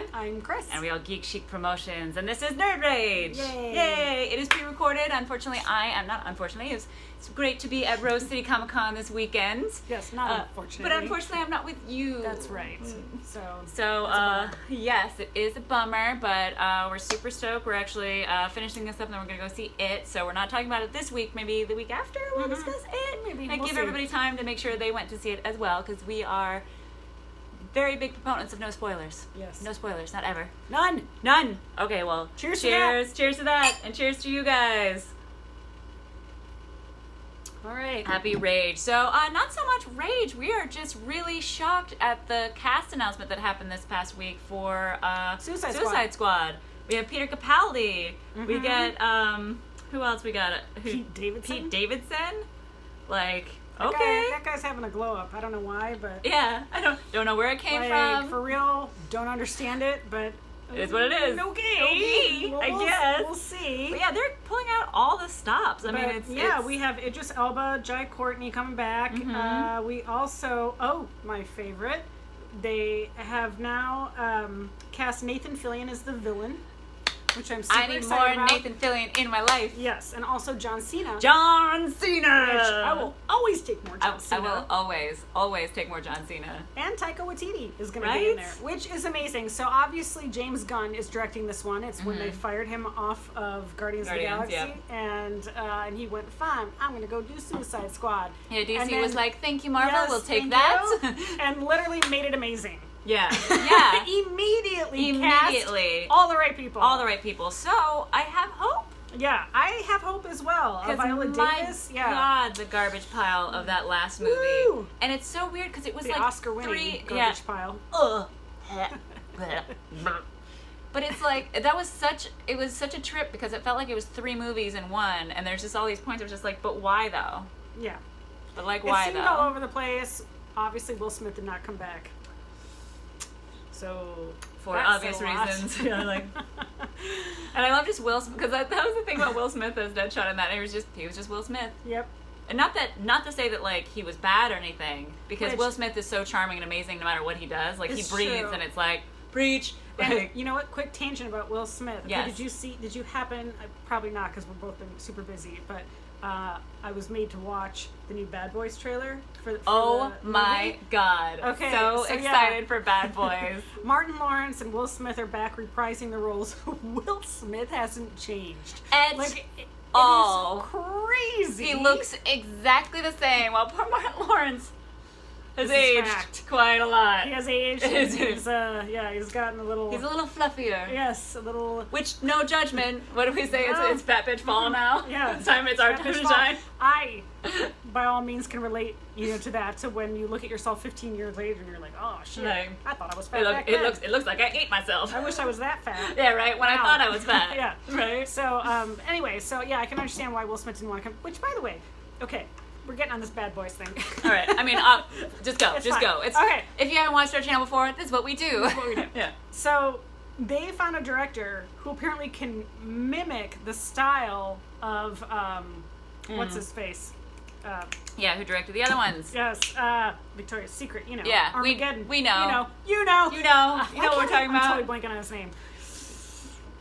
Jen. I'm Chris. And we all GeekChic Promotions. And this is Nerd Rage. Yay. Yay. It is pre-recorded. Unfortunately, it's great to be at Rose City Comic Con this weekend. Yes, not unfortunately. But unfortunately, I'm not with you. That's right. So yes, it is a bummer, but we're super stoked. We're actually finishing this up and then we're going to go see it. So we're not talking about it this week. Maybe the week after we'll discuss it. Maybe. And We'll give see. everybody time to make sure they went to see it as well, because we are very big proponents of no spoilers. Yes. No spoilers, not ever. None. None. Okay, well, Cheers to cheers to that, and cheers to you guys. All right. Happy Rage. So, not so much Rage. We are just really shocked at the cast announcement that happened this past week for Suicide Squad. We have Peter Capaldi. We get, who else we got? Pete Davidson. Pete Davidson? Like, That guy's having a glow up. I don't know why, but yeah, I don't know where it came from. For real, don't understand it, but it is what it is. Okay. I guess. We'll see. But yeah, they're pulling out all the stops. I mean, it's we have Idris Elba, Jai Courtney coming back. We also, my favorite, they have now cast Nathan Fillion as the villain, which I'm super excited about. I need more Nathan Fillion in my life. Yes, and also John Cena. John Cena! Which I will always take more John Cena. I will always take more John Cena. And Taika Waititi is going to be in there, which is amazing. So obviously James Gunn is directing this one. It's when they fired him off of Guardians of the Galaxy, and he went, fine, I'm going to go do Suicide Squad. Yeah, DC and then, was like, thank you, Marvel, yes, we'll take thank that. you, and literally made it amazing. Yeah. Immediately cast all the right people. All the right people. So I have hope. Yeah, I have hope as well. Viola Davis. God, the garbage pile of that last movie. Woo! And it's so weird because it was the like Oscar-winning garbage pile. But it's like it was such a trip because it felt like it was 3 movies in one, and there's just all these points. It was just like, but why though? Yeah. But like, why though? It seemed all over the place. Obviously, Will Smith did not come back. So for obvious reasons, yeah, like. And I love just Will Smith because that was the thing about Will Smith as Deadshot in that he was just Will Smith. Yep. And not to say that like he was bad or anything, because Will Smith is so charming and amazing no matter what he does. Like he breathes and it's like preach. And you know what? Quick tangent about Will Smith. Yes. Did you happen? Probably not because we've both been super busy. But I was made to watch the new Bad Boys trailer for oh the my movie. God! Okay, so excited for Bad Boys. Martin Lawrence and Will Smith are back reprising the roles. Will Smith hasn't changed. It is crazy. He looks exactly the same. While poor Martin Lawrence has aged quite a lot. He has aged. He's gotten a little. He's a little fluffier. Yes, a little. Which, no judgment. What do we say? It's fat bitch fall now. Yeah, it's our time to shine. I, by all means, can relate. To that. To when you look at yourself 15 years later and you're like, oh shit, I thought I was fat. It looks like I ate myself. I wish I was that fat. Yeah, right. When I thought I was fat. Yeah, right. So anyway, I can understand why Will Smith didn't want to come. Which, by the way, okay. We're getting on this Bad Boys thing. All right. I mean, just go. Go. It's okay. If you haven't watched our channel before, this is what we do. This is what we do. Yeah. So they found a director who apparently can mimic the style of what's his face. Who directed the other ones? Yes, Victoria's Secret. Yeah, Armageddon. We know. You know what we're talking about. I'm totally blanking on his name.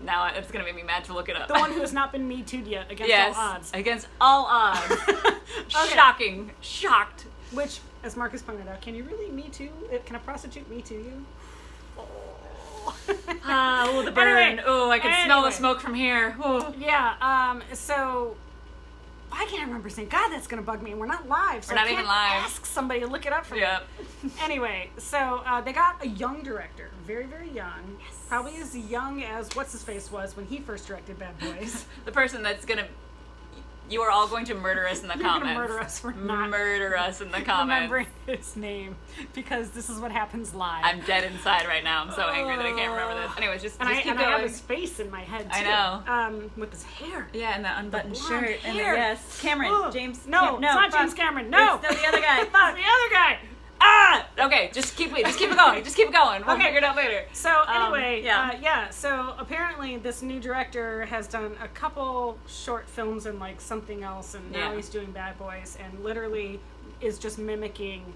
Now it's going to make me mad to look it up. The one who has not been Me Too'd yet, against all odds. Against all odds. Shocking. Shocked. Which, as Marcus pointed out, can you really Me Too? Can a prostitute Me Too you? The burn. Anyway, I can smell the smoke from here. Ooh. Yeah, so... Why can't I remember saying? God, that's going to bug me. And we're not live, so we're not I can't even live. Ask somebody to look it up for me. Anyway, so they got a young director. Very, very young. Yes. Probably as young as what's-his-face was when he first directed Bad Boys. The person that's going to... You are all going to murder us in the comments. You're going to murder us for not... Murder us in the comments. remembering his name, because this is what happens live. I'm dead inside right now. I'm so angry that I can't remember this. Anyways, just keep going. I have his face in my head, too. I know. With his hair. Yeah, and the unbuttoned shirt. Hair. And Cameron. James. No, it's not James Cameron. No. It's the other guy. It's the other guy. Okay, just keep it going. Just keep it going. We'll figure it out later. So anyway, so apparently this new director has done a couple short films and like something else, and now he's doing Bad Boys, and literally is just mimicking,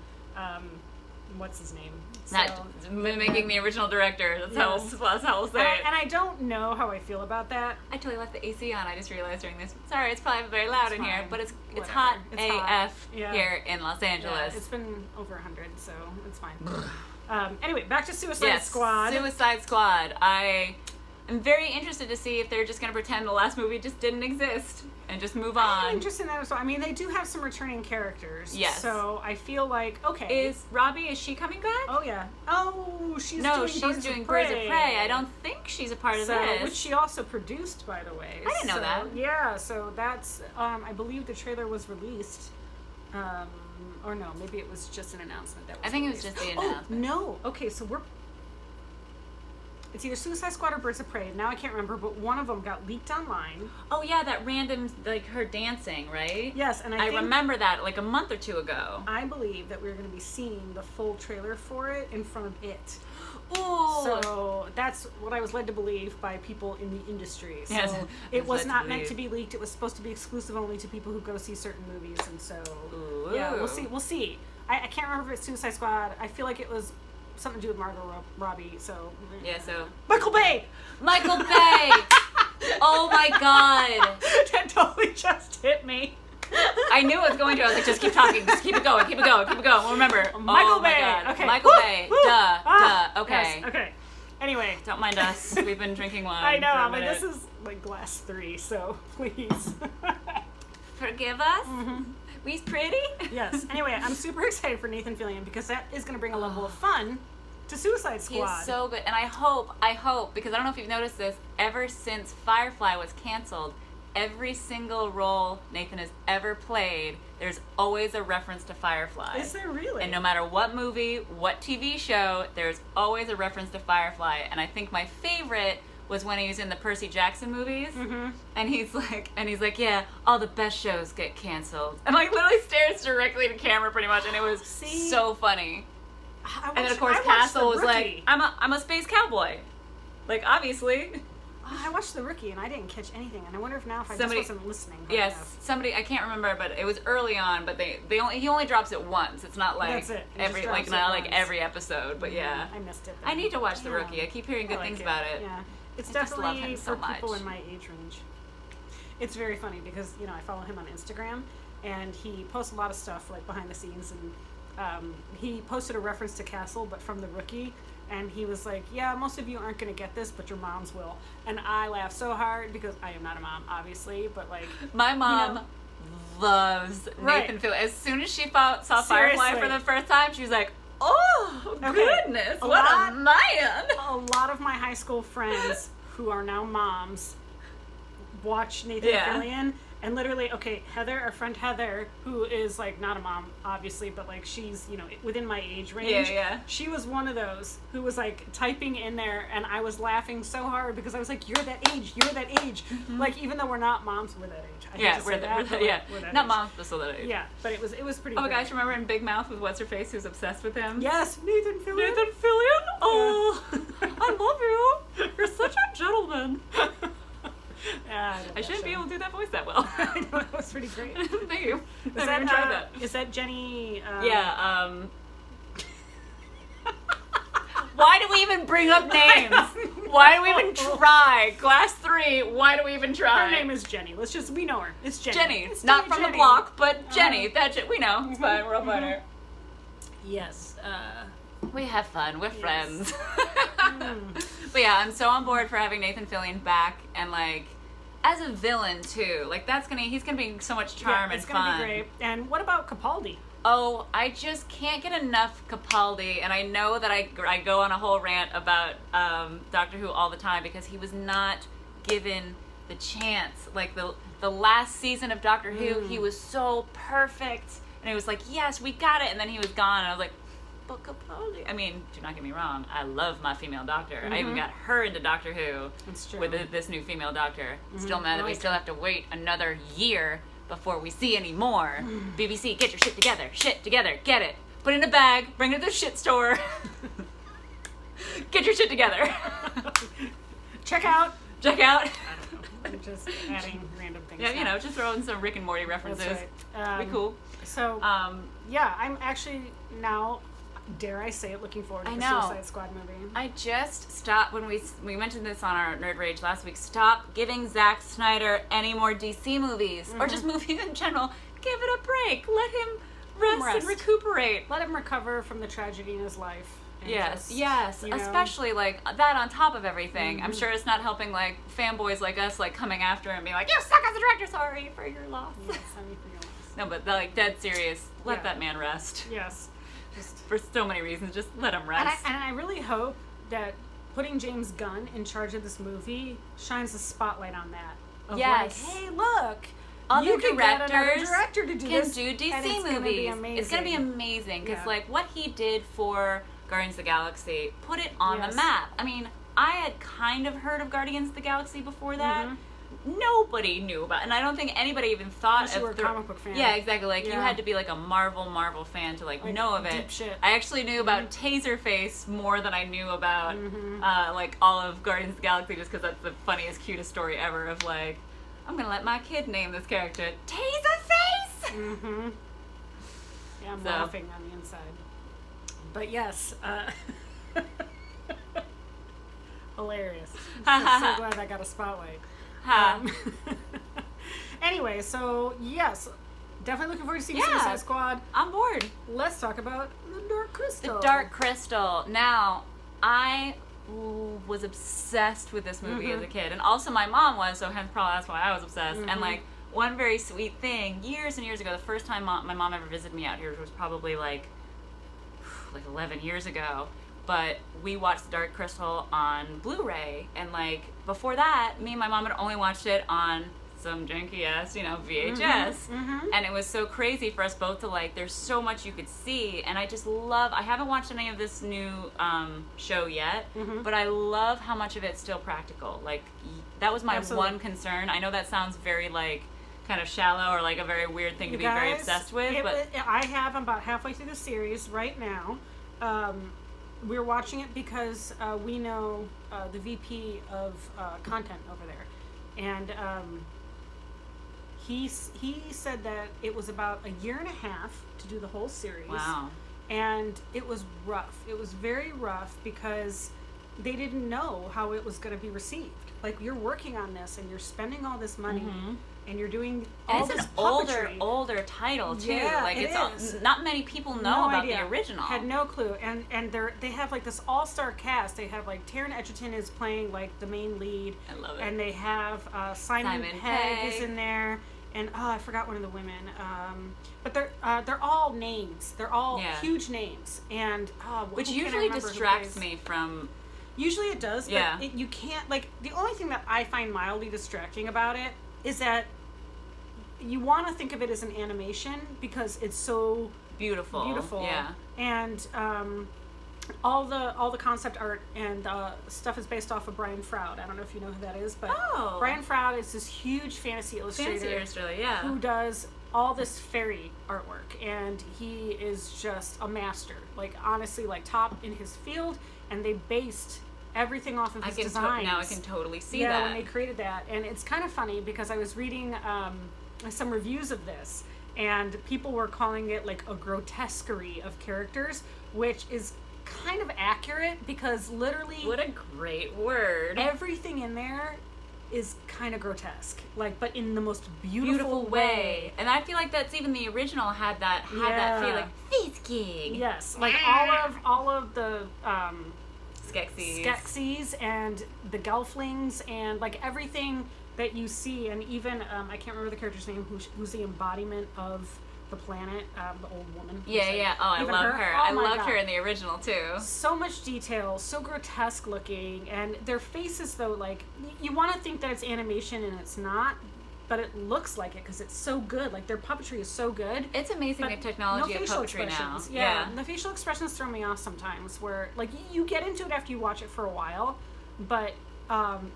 what's his name? Not mimicking the original director. That's how we'll say it. And I don't know how I feel about that. I totally left the AC on. I just realized during this. Sorry, it's probably very loud in here, but it's hot It's AF hot. Yeah. here in Los Angeles. Yeah, it's been over 100, so it's fine. Anyway, back to Suicide Squad. Suicide Squad. I am very interested to see if they're just going to pretend the last movie just didn't exist and just move on. I'm interested in that as well. I mean, they do have some returning characters. Yes. So I feel like, okay. Is she coming back? Oh, yeah. Oh, she's doing Birds of Prey. I don't think she's a part of this. Which she also produced, by the way. I didn't know that. Yeah, so that's, I believe the trailer was released. Or no, maybe it was just an announcement that was I think released. it was just the announcement. No. Okay, so it's either Suicide Squad or Birds of Prey. Now I can't remember, but one of them got leaked online. Oh yeah, that random, like her dancing, right? Yes, and I remember that like a month or two ago. I believe that we're going to be seeing the full trailer for it in front of it. Ooh. So that's what I was led to believe by people in the industry. So yes, it was not meant to be leaked. It was supposed to be exclusive only to people who go see certain movies, and so yeah, we'll see. We'll see. I can't remember if it's Suicide Squad. I feel like it was something to do with Margot Robbie. So yeah, so Michael Bay. Oh my god, that totally just hit me. I knew it was going to. I was like, just keep talking. Just keep it going. Keep it going. Keep it going. We'll remember. Michael Bay. My God. Okay. Michael Bay. Duh. Okay. Yes. Okay. Anyway. Don't mind us. We've been drinking wine. I know. I'm like, this is like glass 3, so please. Forgive us. Mm-hmm. We's pretty. Yes. Anyway, I'm super excited for Nathan Fillion because that is going to bring a level of fun to Suicide Squad. He's so good. And I hope, because I don't know if you've noticed this, ever since Firefly was canceled, every single role Nathan has ever played, there's always a reference to Firefly. Is there really? And no matter what movie, what TV show, there's always a reference to Firefly. And I think my favorite was when he was in the Percy Jackson movies. Mm-hmm. And he's like, yeah, all the best shows get canceled. And like literally stares directly to camera pretty much. And it was so funny. And then of course Castle was like, I'm a space cowboy. Like obviously. I watched The Rookie and I didn't catch anything, and I wonder if now if I just wasn't listening. Yes, somebody I can't remember, but it was early on. But he only drops it once. It's not like that's it. Every episode. But yeah, I missed it. I need to watch The Rookie. I keep hearing good things about it. Yeah, it's I just love definitely him so for people much. in my age range. It's very funny because I follow him on Instagram, and he posts a lot of stuff like behind the scenes, and he posted a reference to Castle, but from The Rookie. And he was like, yeah, most of you aren't going to get this, but your moms will. And I laughed so hard because I am not a mom, obviously, but like... My mom loves Nathan Fillion. As soon as she saw Firefly for the first time, she was like, oh, goodness, what a man. A lot of my high school friends who are now moms watch Nathan Fillion. And literally, Heather, our friend Heather, who is, like, not a mom, obviously, but, like, she's, within my age range. Yeah. She was one of those who was, like, typing in there, and I was laughing so hard because I was like, you're that age. Mm-hmm. Like, even though we're not moms, we're that age. We're that age. Not moms, but still that age. Yeah, but it was pretty Oh, good. guys, remember in Big Mouth with What's-Her-Face, who's obsessed with him? Yes, Nathan Fillion. Oh, I love you. You're such a gentleman. I shouldn't be able to do that voice that well. I know, that was pretty great. Thank you. I've never tried that. Is that Jenny? Why do we even bring up names? Why do we even try? Class 3, why do we even try? Her name is Jenny. We know her. It's Jenny. Jenny. It's not from the block, but Jenny. We know. It's fine. We're all fine. Yes. We have fun. We're friends. But yeah, I'm so on board for having Nathan Fillion back, and like as a villain too. Like he's gonna be so much charm and fun. It's gonna be great. And what about Capaldi? Oh, I just can't get enough Capaldi, and I know that I go on a whole rant about Doctor Who all the time because he was not given the chance. Like the last season of Doctor Who, he was so perfect, and it was like, yes, we got it, and then he was gone, and I was like, but Capaldi. I mean, do not get me wrong. I love my female doctor. I even got her into Doctor Who with this new female doctor. Still mad that we still have to wait another year before we see any more. BBC, get your shit together. Get it. Put it in a bag. Bring it to the shit store. Get your shit together. Check out. I don't know. I'm just adding random things. Yeah, just throwing some Rick and Morty references. That's right. Be cool. So, I'm actually now... dare I say it, looking forward to I the know. Suicide Squad movie. I just stopped when we mentioned this on our Nerd Rage last week. Stop giving Zack Snyder any more DC movies or just movies in general. Give it a break. Let him rest and recuperate. Let him recover from the tragedy in his life. Yes, you know? especially like that on top of everything. I'm sure it's not helping like fanboys like us like coming after him and being like, "You suck as a director. Sorry for your loss." Yes, sorry for your loss. No, but like dead serious. Let that man rest. Yes. Just For so many reasons, just let him rest. And I really hope that putting James Gunn in charge of this movie shines a spotlight on that. Of Yes. like, hey, look, Other you can get another directors director to do can this, do DC and it's movies. Gonna be amazing. It's gonna be amazing because Yeah. like what he did for Guardians of the Galaxy put it on Yes. the map. I mean, I had kind of heard of Guardians of the Galaxy before that. Mhm. Nobody knew about, and I don't think anybody even thought Unless you were a of comic book fan. Yeah, exactly. Like you Yeah. had to be like a Marvel fan to like know of it. deep shit. I actually knew about Taserface more than I knew about Mm-hmm. like all of Guardians of the Galaxy, just because that's the funniest, cutest story ever. Of like, I'm gonna let my kid name this character Taserface. Mm-hmm. Yeah, I'm So. laughing on the inside. But yes, hilarious. I'm so glad I got a spotlight. Ha. Anyway, so yes, definitely looking forward to seeing Yeah. Suicide Squad. I'm bored. Let's talk about the Dark Crystal. The Dark Crystal. Now, I was obsessed with this movie as a kid, and also my mom was, so hence probably that's why I was obsessed. And like one very sweet thing, years and years ago, the first time my mom ever visited me out here was probably like 11 years ago. But we watched The Dark Crystal on Blu-ray, and like before that, me and my mom had only watched it on some janky ass, VHS. And it was so crazy for us both to like, there's so much you could see, and I just love, I haven't watched any of this new show yet, but I love how much of it's still practical. Like, that was my Absolutely. one concern. I know that sounds very like, kind of shallow or like a very weird thing to be very obsessed with, but I'm about halfway through the series right now. We're watching it because we know the VP of content over there, and he said that it was about a year and a half to do the whole series. wow. And it was rough. It was very rough because they didn't know how it was going to be received. Like, you're working on this and you're spending all this money and you're doing all And this it's an puppetry. older title too. Yeah, like it it's is. not many people know No about idea. the original. Had no clue. And they have like this all-star cast. They have like Taron Egerton is playing like the main lead. I love it. And they have Simon Simon Pegg Pegg. is in there. And I forgot one of the women. But they're all names. They're all Yeah. huge names. And Which who can I usually remember who distracts plays? me from. Usually it does, but Yeah. you can't, like, the only thing that I find mildly distracting about it is that you want to think of it as an animation because it's so Beautiful. Yeah. and all the concept art and stuff is based off of Brian Froud. I don't know if you know who that is, but Oh. Brian Froud is this huge fantasy illustrator Fancy Australia, yeah. who does all this fairy artwork, and he is just a master, like, honestly, like, top in his field. And they based everything off of his designs. Now I can totally see yeah, that. when they created that. And it's kind of funny because I was reading some reviews of this, and people were calling it like a grotesquerie of characters, which is kind of accurate because literally What a great word. everything in there is kind of grotesque, like, but in the most Beautiful way. And I feel like that's even the original had that feeling. Face king. Yes, like all of the Skeksis and the Gelflings and like everything that you see, and even I can't remember the character's name, who's the embodiment of the planet, the old woman. Yeah. Oh, I Even love her. Oh I my loved God. her in the original too. So much detail, so grotesque looking, and their faces though, like, you want to think that it's animation and it's not, but it looks like it because it's so good. Like, their puppetry is so good. It's amazing the technology of facial puppetry now. expressions. Yeah, the facial expressions throw me off sometimes. Where like you get into it after you watch it for a while, but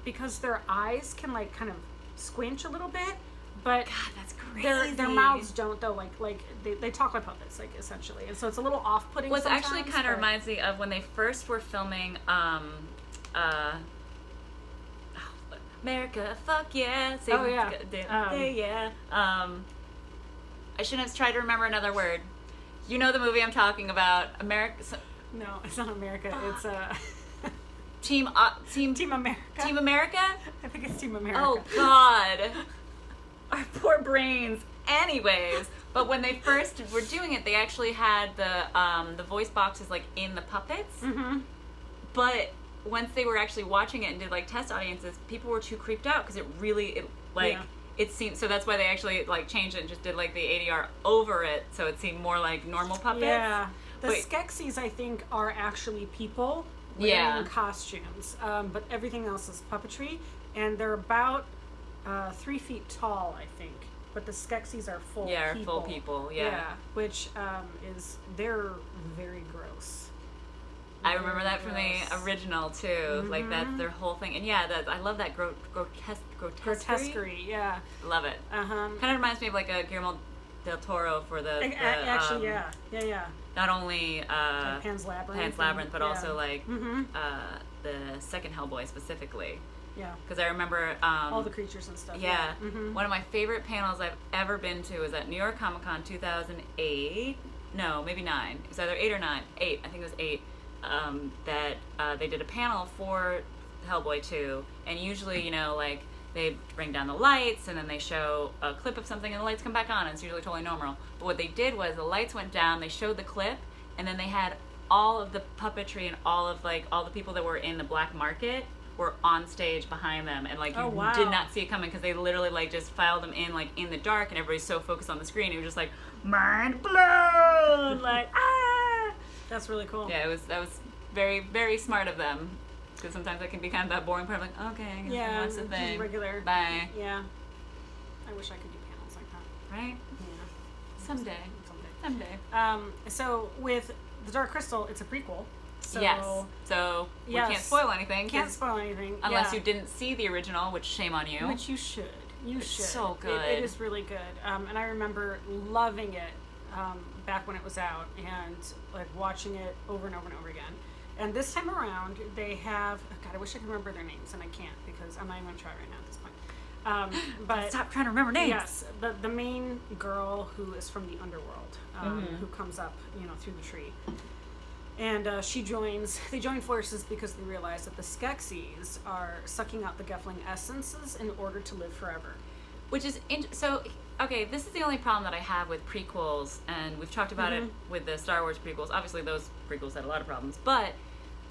because their eyes can like kind of squinch a little bit, but God, that's crazy. their mouths don't though. Like they talk like puppets, like, essentially, and so it's a little off-putting. Well, it sometimes, actually kind of but- reminds me of when they first were filming America, fuck yeah. Oh, yeah. Yeah. I shouldn't have tried to remember another word. You know the movie I'm talking about, America. No, it's not America. It's Team Team America. Team America. I think it's Team America. Oh God, our poor brains. Anyways, but when they first were doing it, they actually had the voice boxes like in the puppets. Mm-hmm. But once they were actually watching it and did like test audiences, people were too creeped out because it seemed, so that's why they actually like changed it and just did like the ADR over it, so it seemed more like normal puppets. Yeah, the Skeksis I think are actually people wearing costumes, but everything else is puppetry, and they're about 3 feet tall, I think. But the Skeksis are full people. Yeah, full people. Yeah, which they're very gross. I remember that from the original too. Mm-hmm. Like that's their whole thing, and I love that grotesquerie. Yeah, love it. Kind of reminds me of like a Guillermo del Toro for the actually, yeah. Not only like Pan's Labyrinth, but also like the second Hellboy specifically. Yeah, because I remember all the creatures and stuff. Yeah, one of my favorite panels I've ever been to was at New York Comic Con 2008. No, maybe 9. It was either 8 or 9. 8, I think it was 8. That they did a panel for Hellboy 2, and usually, you know, like they bring down the lights and then they show a clip of something and the lights come back on, and it's usually totally normal. But what they did was the lights went down, they showed the clip, and then they had all of the puppetry and all the people that were in the black market were on stage behind them, and like you did not see it coming because they literally like just filed them in like in the dark, and everybody's so focused on the screen, it was just like mind blown, like ah. That's really cool. Yeah, that was very, very smart of them, because sometimes it can be kind of that boring part of like, okay, I guess that's the thing. Regular. Bye. Yeah. I wish I could do panels like that. Right? Yeah. Someday. So with The Dark Crystal, it's a prequel. So, yes. So we can't spoil anything. Can't spoil anything. Unless you didn't see the original, which shame on you. Which you should. It's so good. It is really good. And I remember loving it back when it was out, and like watching it over and over and over again. And this time around, they have, God, I wish I could remember their names, and I can't because I'm not even going to try right now at this point. But stop trying to remember names. Yes, the main girl who is from the underworld, who comes up, you know, through the tree. And they join forces because they realize that the Skeksis are sucking out the Gelfling essences in order to live forever. Which is, okay, this is the only problem that I have with prequels, and we've talked about it with the Star Wars prequels. Obviously, those prequels had a lot of problems, but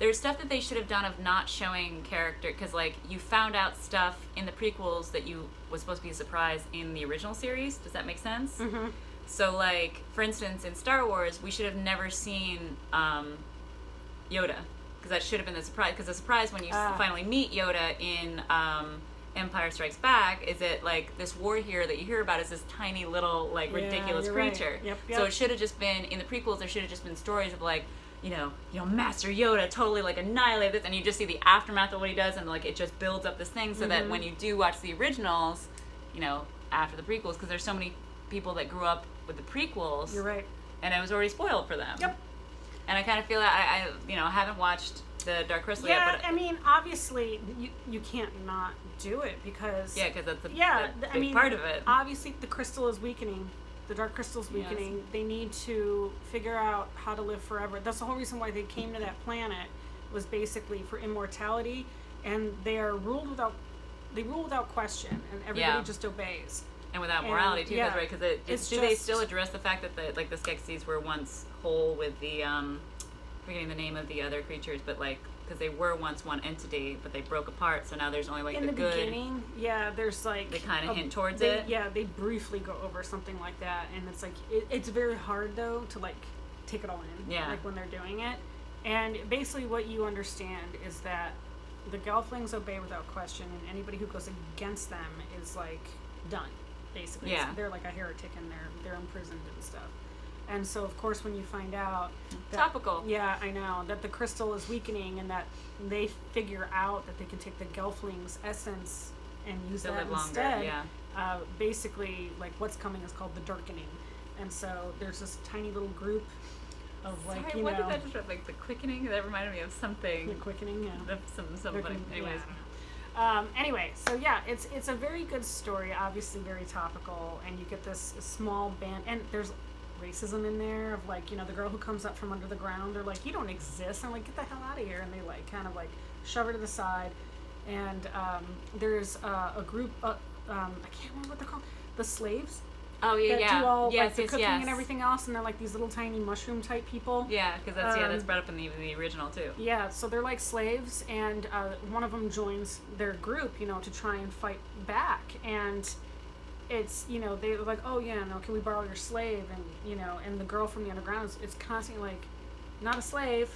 there's stuff that they should have done of not showing character, because, like, you found out stuff in the prequels that was supposed to be a surprise in the original series. Does that make sense? Mm-hmm. So, like, for instance, in Star Wars, we should have never seen Yoda, because that should have been the surprise. Because the surprise when you finally meet Yoda in Empire Strikes Back is that, like, this war hero that you hear about is this tiny little, like, ridiculous creature. Right. Yep. So it should have just been, in the prequels, there should have just been stories of, like, you know, Master Yoda totally, like, annihilate this, and you just see the aftermath of what he does, and, like, it just builds up this thing so that when you do watch the originals, you know, after the prequels, because there's so many people that grew up with the prequels. You're right. And it was already spoiled for them. Yep. And I kind of feel that I haven't watched the Dark Crystal yet. Yeah, I mean, obviously, you can't not do it because... Yeah, because that's a big part of it. Obviously, the crystal is weakening. The Dark Crystal is weakening. Yes. They need to figure out how to live forever. That's the whole reason why they came to that planet, was basically for immortality, and they rule without question, and everybody just obeys. And without morality, too, right? Because they still address the fact that the Skeksis were once whole with the, forgetting the name of the other creatures, but, like, because they were once one entity, but they broke apart, so now there's only, like, in the good. Beginning, there's, like... They kind of hint towards it. Yeah, they briefly go over something like that, and it's, like, it's very hard, though, to, like, take it all in, like, when they're doing it. And basically what you understand is that the Gelflings obey without question, and anybody who goes against them is, like, done. Basically, so they're like a heretic, and they're imprisoned and stuff. And so, of course, when you find out that, topical. Yeah, I know that the crystal is weakening, and that they figure out that they can take the Gelfling's essence and use that instead. Longer, basically, like, what's coming is called the Darkening, and so there's this tiny little group of, like, Sorry, what did that just like the quickening? That reminded me of something. The quickening, yeah. Somebody. Anyways. Anyway, so yeah, it's a very good story, obviously very topical, and you get this small band, and there's racism in there of like, the girl who comes up from under the ground. They're like, you don't exist. I'm like, get the hell out of here. And they like kind of like shove her to the side. And there's a group, I can't remember what they're called, the slaves. Oh, yeah, that do all yes, like the yes, cooking yes. and everything else, and they're like these little tiny mushroom type people. Yeah, because that's brought up in the original too. Yeah, so they're like slaves, and one of them joins their group, to try and fight back, and it's they're like, oh yeah, no, can we borrow your slave? And and the girl from the underground is constantly like, not a slave,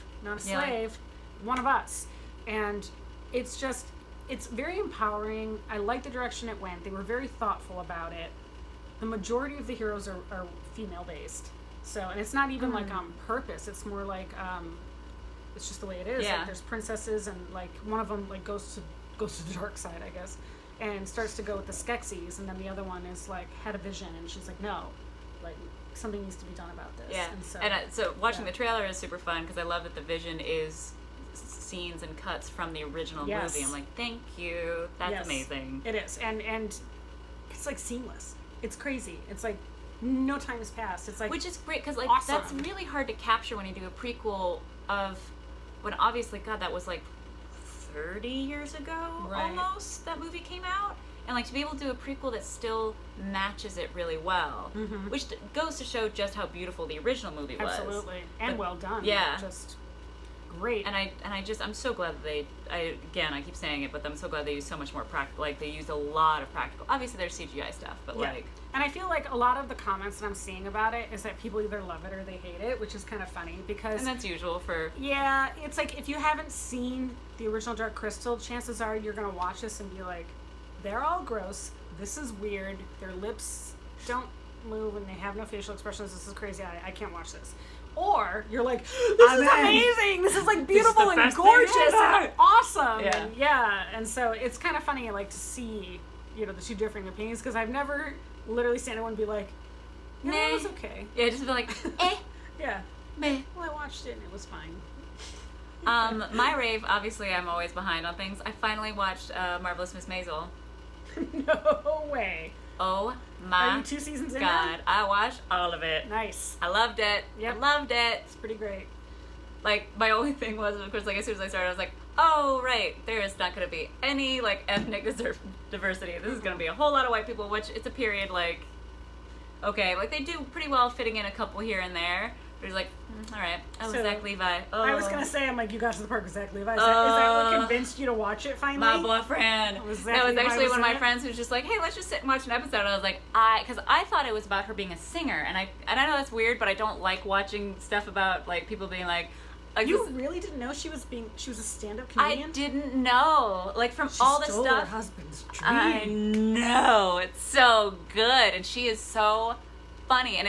one of us, and it's very empowering. I like the direction it went. They were very thoughtful about it. The majority of the heroes are female based, so, and it's not even like on purpose. It's more like it's just the way it is. Yeah. Like there's princesses, and like one of them like goes to the dark side, I guess, and starts to go with the Skeksis, and then the other one is like had a vision, and she's like, no, like something needs to be done about this. Yeah, and so watching the trailer is super fun because I love that the vision is scenes and cuts from the original movie. I'm like, thank you, that's amazing. It is, and it's like seamless. It's crazy. It's like no time has passed. It's like, which is great because like awesome. That's really hard to capture when you do a prequel of when obviously that was like 30 years ago almost that movie came out, and like to be able to do a prequel that still matches it really well, which goes to show just how beautiful the original movie was. Absolutely, and well done. Yeah, just great. And I'm so glad that I keep saying it, but I'm so glad they use so much more practical. Like they used a lot of practical. Obviously, there's CGI stuff, but like. And I feel like a lot of the comments that I'm seeing about it is that people either love it or they hate it, which is kind of funny because. And that's usual for. Yeah, it's like if you haven't seen the original Dark Crystal, chances are you're gonna watch this and be like, they're all gross. This is weird. Their lips don't move and they have no facial expressions. This is crazy. I can't watch this. Or you're like, this is amazing. This is like beautiful and gorgeous and awesome. Yeah. And so it's kind of funny like to see, the two differing opinions because I've never literally seen anyone be like, no, it was okay. Yeah, just be like, eh. Yeah. Meh. Well, I watched it and it was fine. My rave, obviously I'm always behind on things. I finally watched Marvelous Miss Maisel. No way. Oh my Are you 2 seasons in God, I watched all of it. Nice. I loved it. Yep. I loved it. It's pretty great. Like, my only thing was, of course, like, as soon as I started, I was like, oh, right, there is not going to be any, like, ethnic diversity. This is going to be a whole lot of white people, which it's a period, like, okay, like, they do pretty well fitting in a couple here and there. But it's like, all right, so, Zach Levi. Oh. I was going to say, I'm like, you got to the park with Zach Levi. Is that what convinced you to watch it finally? My boyfriend. That was actually one of my friends who was just like, hey, let's just sit and watch an episode. And I was like, because I thought it was about her being a singer. And I know that's weird, but I don't like watching stuff about, like, people being like you really didn't know she was a stand-up comedian? I didn't know. Like, from all this stole stuff. Her husband's dream. I know. It's so good. And she is so funny. And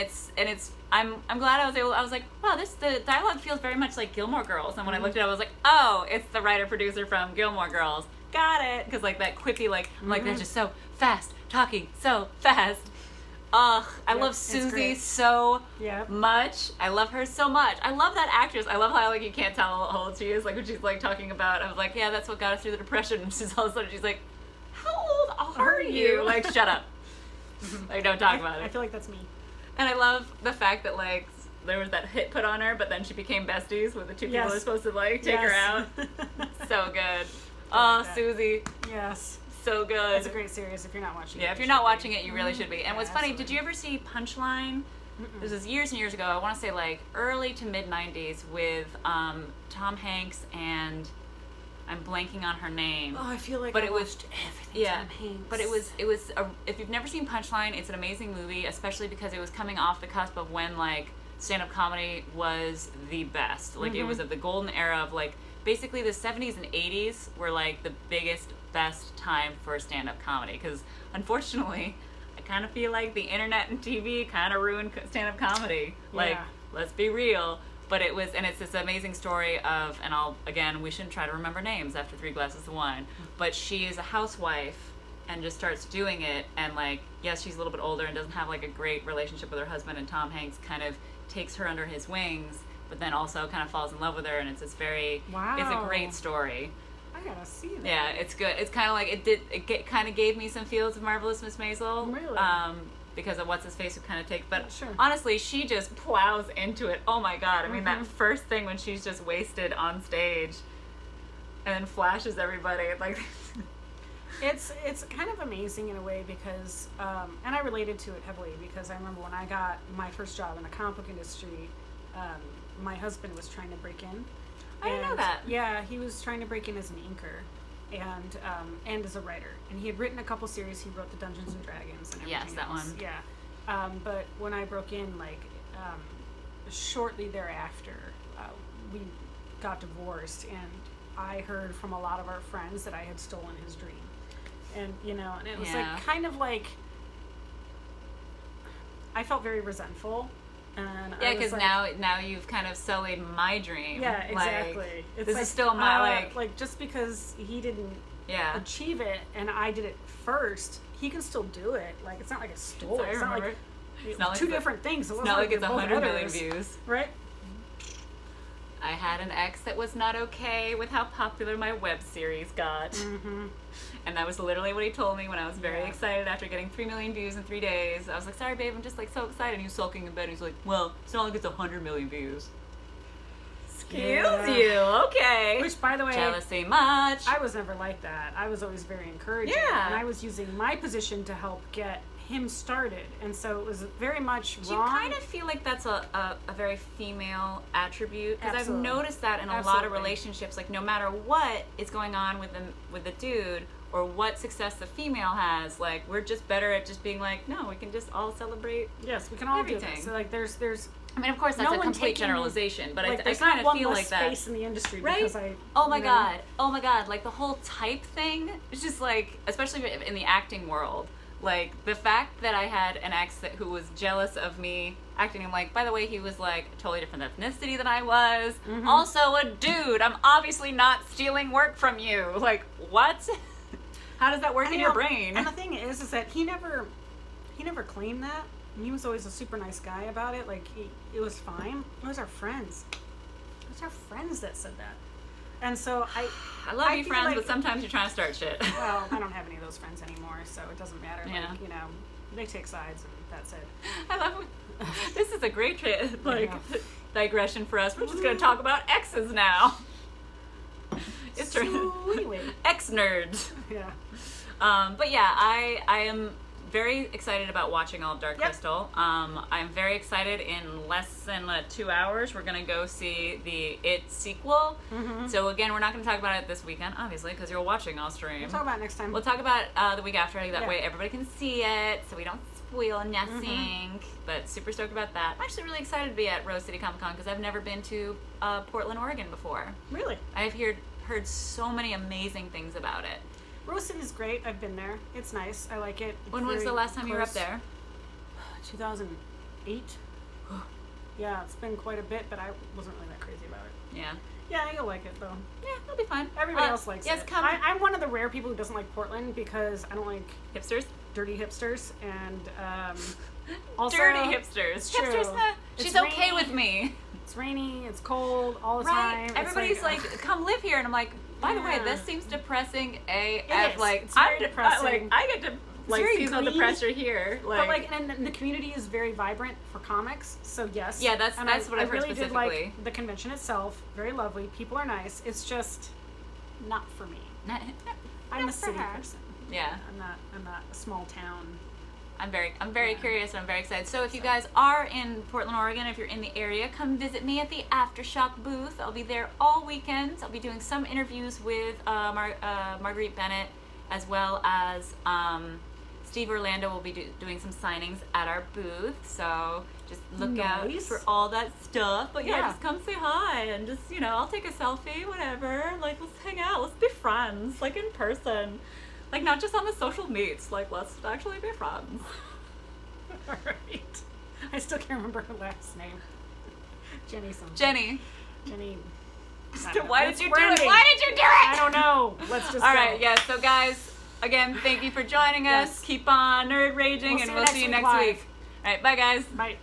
I'm glad I was like, wow, the dialogue feels very much like Gilmore Girls. And when I looked at it, I was like, oh, it's the writer-producer from Gilmore Girls. Got it. Because, like, that quippy, like, I'm like, they're just so fast, talking so fast. Ugh, I love Susie so much. I love her so much. I love that actress. I love how, like, you can't tell how old she is. Like, when she's, like, talking about, I was like, yeah, that's what got us through the Depression. And she's all of a sudden, she's like, how old are you? Like, shut up. Like, don't talk about it. I feel like that's me. And I love the fact that, like, there was that hit put on her, but then she became besties with the two people who were supposed to, like, take her out. So good. Oh, Susie. Yes. So good. It's a great series if you're not watching it. Yeah, if you're not watching it, you really should be. And what's funny, did you ever see Punchline? This was years and years ago. I want to say, like, early to mid-90s with Tom Hanks and I'm blanking on her name. Oh, I feel like but I it was watched everything Tom Hanks. But it was if you've never seen Punchline, it's an amazing movie, especially because it was coming off the cusp of when, like, stand-up comedy was the best. Like, it was of the golden era of, like, basically the 70s and 80s were, like, the best time for stand-up comedy. Because, unfortunately, I kind of feel like the internet and TV kind of ruined stand-up comedy. Like, let's be real. But it's this amazing story of, and we shouldn't try to remember names after 3 glasses of wine, but she is a housewife and just starts doing it, and, like, yes, she's a little bit older and doesn't have, like, a great relationship with her husband, and Tom Hanks kind of takes her under his wings, but then also kind of falls in love with her, and it's this very, it's a great story. I gotta see that. Yeah, it's good. It's kind of like, it kind of gave me some feels of Marvelous Miss Maisel. Really? because of what's his face who kind of take. But Sure. honestly, she just plows into it. Oh my god! I mean, that first thing when she's just wasted on stage, and then flashes everybody like. It's kind of amazing in a way because, and I related to it heavily because I remember when I got my first job in the comic book industry, my husband was trying to break in. I didn't know that. Yeah, he was trying to break in as an inker, and as a writer. And he had written a couple series. He wrote the Dungeons and Dragons and everything. Yes, that else. one. Yeah, but when I broke in, like shortly thereafter, we got divorced, and I heard from a lot of our friends that I had stolen his dream. And, and it was like, kind of like, I felt very resentful. And yeah, because now you've kind of sullied my dream. Yeah, exactly. Like, it's this like, is still my, like, just because he didn't achieve it and I did it first, he can still do it. Like, it's not like I stole it. It's not like, two different things. It's not like it's 100 million views. Right? I had an ex that was not okay with how popular my web series got. Mm-hmm. And that was literally what he told me when I was very excited after getting 3 million views in 3 days. I was like, sorry, babe, I'm just like so excited. And he was sulking in bed. And he's like, well, it's not like it's 100 million views. Excuse you, okay. Which, by the way, jealousy much. I was never like that. I was always very encouraging. Yeah. And I was using my position to help get him started. And so it was very much wrong. Do you kind of feel like that's a very female attribute? Because I've noticed that in a lot of relationships, like no matter what is going on with the dude, or what success the female has, like we're just better at just being like, no, we can just all celebrate. Yes, we can all everything. Do this. So like, there's. I mean, of course, that's a complete generalization, but like, I kind of feel like that. Space in the industry, right? Because I. Oh my god! Like the whole type thing. It's just like, especially in the acting world, like the fact that I had an ex who was jealous of me acting. I'm like, by the way, he was like a totally different ethnicity than I was. Mm-hmm. Also a dude. I'm obviously not stealing work from you. Like what? How does that work in your brain? And the thing is that he never claimed that. And he was always a super nice guy about it. Like, it was fine. It was our friends. It was our friends that said that. And so I love you, friends, but sometimes you're trying to start shit. Well, I don't have any of those friends anymore, so it doesn't matter. Yeah. Like, they take sides, and that's it. I love this is a great digression for us. We're just going to talk about exes now. It's true. Anyway. Ex-nerds. Yeah. But yeah, I am very excited about watching all of Dark Crystal. I'm very excited. In less than 2 hours, we're going to go see the It sequel. Mm-hmm. So again, we're not going to talk about it this weekend, obviously, because you're watching all stream. We'll talk about it next time. We'll talk about the week after. That way everybody can see it, so we don't spoil nothing. Mm-hmm. But super stoked about that. I'm actually really excited to be at Rose City Comic Con because I've never been to Portland, Oregon before. Really? I've heard so many amazing things about it. Rose City is great. I've been there. It's nice. I like it. When was the last time you were up there? 2008. Yeah, it's been quite a bit, but I wasn't really that crazy about it. Yeah. Yeah, you'll like it though. Yeah, it'll be fine. Everybody else likes it. Come. I'm one of the rare people who doesn't like Portland because I don't like hipsters, dirty hipsters, and also dirty hipsters. It's true. Hipsters, she's okay with me. It's rainy. It's cold all the time. Everybody's like, come live here, and I'm like, by the way, this seems depressing. It's very depressing. I get to see the pressure here. But and the community is very vibrant for comics. So yes. Yeah, that's what I've heard really specifically. Did like the convention itself. Very lovely. People are nice. It's just not for me. I'm a city person. Yeah. I'm not a small town. I'm very curious and I'm very excited. So if you guys are in Portland, Oregon, if you're in the area, come visit me at the Aftershock booth. I'll be there all weekend. I'll be doing some interviews with Marguerite Bennett, as well as Steve Orlando will be doing some signings at our booth. So just look out for all that stuff. But yeah, just come say hi and just, I'll take a selfie, whatever. Like, let's hang out. Let's be friends, like in person. Like, not just on the social meets. Like, let's actually be friends. All right. I still can't remember her last name. Jenny something. Jenny. Why did you do it? Why did you do it? I don't know. Let's just All right, yes. So, guys, again, thank you for joining us. Keep on nerd raging, and we'll see you next week. All right, bye, guys. Bye.